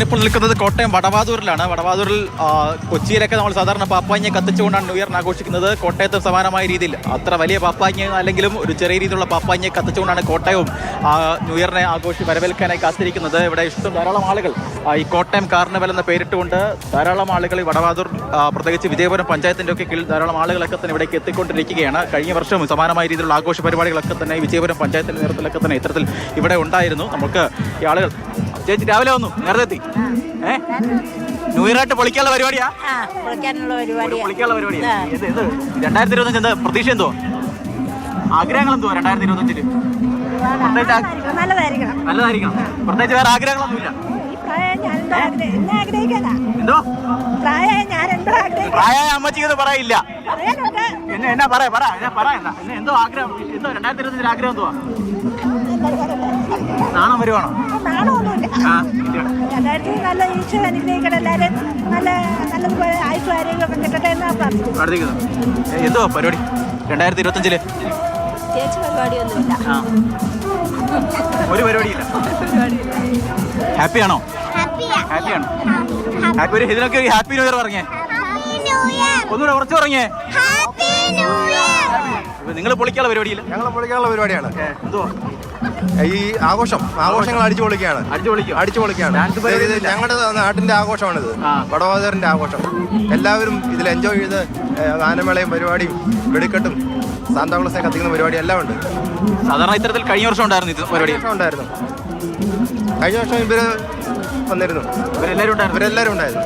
ഇപ്പോൾ നിൽക്കുന്നത് കോട്ടയം വടവാതൂരിലാണ്. വടവാതൂരിൽ കൊച്ചിയിലൊക്കെ നമ്മൾ സാധാരണ പാപ്പാഞ്ഞെ കത്തിച്ചുകൊണ്ടാണ് ന്യൂ ഇയർ ആഘോഷിക്കുന്നത്. കോട്ടയത്ത് സമാനമായ രീതിയിൽ അത്ര വലിയ പാപ്പാഞ്ഞ് അല്ലെങ്കിലും ഒരു ചെറിയ രീതിയിലുള്ള പാപ്പാഞ്ഞെ കത്തിച്ചുകൊണ്ടാണ് കോട്ടയവും ന്യൂ ഇയറിനെ വരവേൽക്കാനായി കാത്തിരിക്കുന്നത്. ഇവിടെ ധാരാളം ആളുകൾ ഈ കോട്ടയം കാർണിവൽ എന്ന പേരിട്ടുകൊണ്ട് ധാരാളം ആളുകൾ ഈ വടവാതൂർ പ്രത്യേകിച്ച് വിജയപുരം പഞ്ചായത്തിൻ്റെ ഒക്കെ കീഴിൽ ധാരാളം ആളുകളൊക്കെ തന്നെ ഇവിടേക്ക് എത്തിക്കൊണ്ടിരിക്കുകയാണ്. കഴിഞ്ഞ വർഷവും സമാനമായ രീതിയിലുള്ള ആഘോഷ പരിപാടികളൊക്കെ തന്നെ വിജയപുരം പഞ്ചായത്തിൻ്റെ നേതൃത്വത്തിലൊക്കെ തന്നെ ഇത്തരത്തിൽ ഇവിടെ ഉണ്ടായിരുന്നു. നമുക്ക് ഈ ആളുകൾ ചേച്ചി രാവിലെ വന്നു, നേരത്തെ എത്തി. ന്യൂ ഇയർ ആയിട്ട് പൊളിക്കാനുള്ള പരിപാടിയാ? പൊളിക്കാനുള്ള പരിപാടിയാ. 2025 എന്താ പ്രതീക്ഷ? എന്തോ ആഗ്രഹങ്ങൾ എന്തോ 2025? നല്ലതായിരിക്കണം. പ്രത്യേകിച്ച് വേറെ ആഗ്രഹങ്ങളൊന്നുമില്ല. എന്തോ പ്രായ അമ്മച്ചിക്ക് പറയില്ല. എന്നാ എന്തോ ആഗ്രഹം? എന്തോ 2025 ആഗ്രഹം എന്തുവാ? നാണം വരുവാണോ? എന്തോ പരിപാടി 2025? ഒരു പരിപാടിയില്ല. ഹാപ്പിയാണോ? ഇതിനൊക്കെ ഹാപ്പി ന്യൂ ഇയർ പറഞ്ഞേ. ഒന്നുകൂടെ കുറച്ച് പറഞ്ഞേ. നിങ്ങൾ പൊളിക്കാനുള്ള പരിപാടിയില്ല? ഞങ്ങൾ പൊളിക്കാനുള്ള പരിപാടിയാണ്. എന്തോ ഈ ആഘോഷങ്ങൾ അടിച്ചു പൊളിക്കുകയാണ്. ഞങ്ങളുടെ നാട്ടിന്റെ ആഘോഷമാണിത്, വടവാതൂരിന്റെ ആഘോഷം. എല്ലാവരും ഇതിൽ എൻജോയ് ചെയ്ത് ഗാനമേളയും പരിപാടിയും വെടിക്കെട്ടും സാന്താക്ലോസിനെ കത്തിക്കുന്ന പരിപാടി എല്ലാം ഉണ്ട്. സാധാരണ ഇത്തരത്തിൽ കഴിഞ്ഞ വർഷം ഉണ്ടായിരുന്നു ഇത് പരിപാടി? ഉണ്ടായിരുന്നു. കഴിഞ്ഞ വർഷം ഇവര് വന്നിരുന്നു. ഇവരെല്ലാവരും ഉണ്ടായിരുന്നു.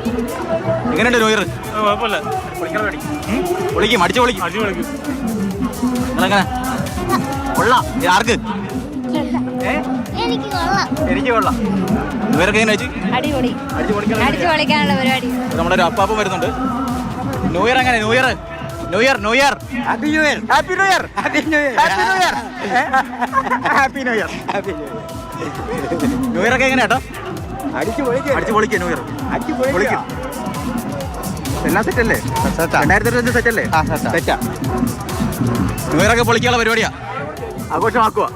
എങ്ങനെയുണ്ട് ന്യൂ ഇയർ? പൊളിക്കും, അടിച്ചു പൊളിക്കും. നിങ്ങളെങ്ങനെ? കൊള്ളാം. ആർക്ക്? എനിക്ക് കൊള്ളാം. ഇവരൊക്കെ എങ്ങനെ വെച്ചു? നമ്മുടെ ഒരു അപ്പാപ്പം വരുന്നുണ്ട്. ന്യൂ ഇയർ എങ്ങനെ? New year happy new year. New year ഒക്കെ എങ്ങനെയാ? അടിച്ചു പൊളിക്കുക. ന്യൂ ഇയർ എല്ലാം സെറ്റല്ലേ? 2025 സെറ്റല്ലേ? സെറ്റാ. ന്യൂ ഇയർ ഒക്കെ പൊളിക്കാനുള്ള പരിപാടിയാ, ആഘോഷമാക്കുക.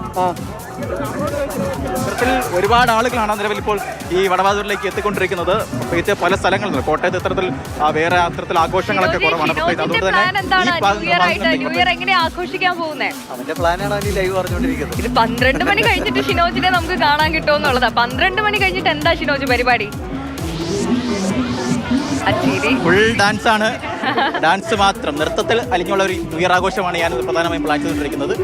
ഇത്തരത്തിൽ ഒരുപാട് ആളുകളാണ് നിലവിൽ ഇപ്പോൾ ഈ വടവാതൂരിലേക്ക് എത്തിക്കൊണ്ടിരിക്കുന്നത്. പ്രത്യേകിച്ച് പല സ്ഥലങ്ങളിലും കോട്ടയത്ത് ഇത്തരത്തിൽ വേറെ അത്തരത്തിൽ ആഘോഷങ്ങളൊക്കെ കുറവാണ്. അവന്റെ പ്ലാനാണ് ലൈവ് പറഞ്ഞുകൊണ്ടിരിക്കുന്നത്. ഇത് 12 മണി കഴിഞ്ഞിട്ട് ഷിനോജിനെ നമുക്ക് കാണാൻ കിട്ടുമെന്നുള്ളതാ. 12 മണി കഴിഞ്ഞിട്ട് എന്താ ഷിനോജ് പരിപാടി? ഫുൾ ഡാൻസ് ആണ്. ഡാൻസ് മാത്രം, നൃത്തത്തിൽ അലിഞ്ഞുള്ള ഒരു ന്യൂ ഇയർ ആഘോഷമാണ് ഞാൻ പ്രധാനമായും പ്ലാൻ ചെയ്തുകൊണ്ടിരിക്കുന്നത്.